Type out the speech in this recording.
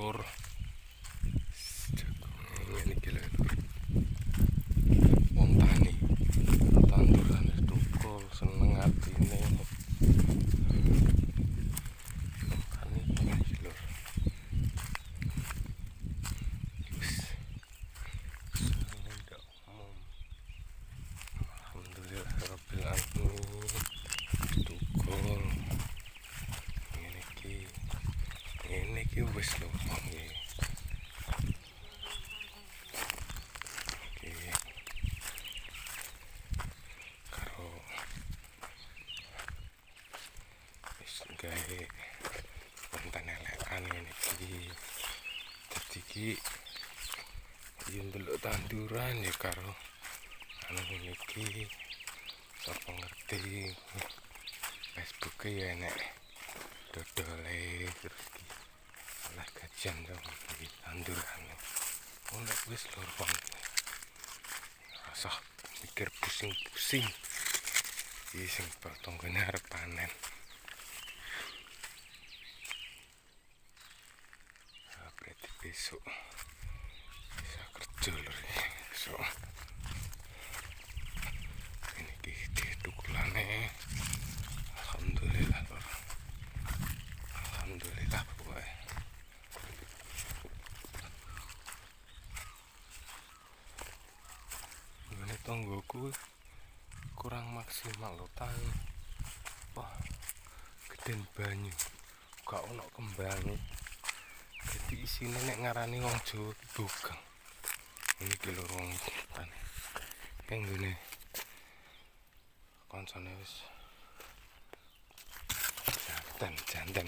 lur. Ngene iki lho lur. Wong tani tandurane tukul seneng atine. Tani iki lur. Alhamdulillah rabbil alamin. Tukul. Ngene iki wis lho nggih. Gawe konten elekan ngene iki. Dadi iki yen ndelok tanduran ya karo anu ngene iki. Sapa ngerti Facebook ya enek dodole terus iki oleh gajian sama iki tanduran. Nek wis lur wong. Rasa mikir pusing-pusing. Iki sing pertonggone arep panen. Berarti besok bisa kerja lur besok. Ini tukulane. Alhamdulillah lur. Alhamdulillah boy. Ini tonggoku kurang maksimal lho tang. Wah, geden banyu. Gak ono kembange. Jadi isine nek ngarani wong Jawa bogang. Ini ki lho wong tani. Penggone koncone wis janten.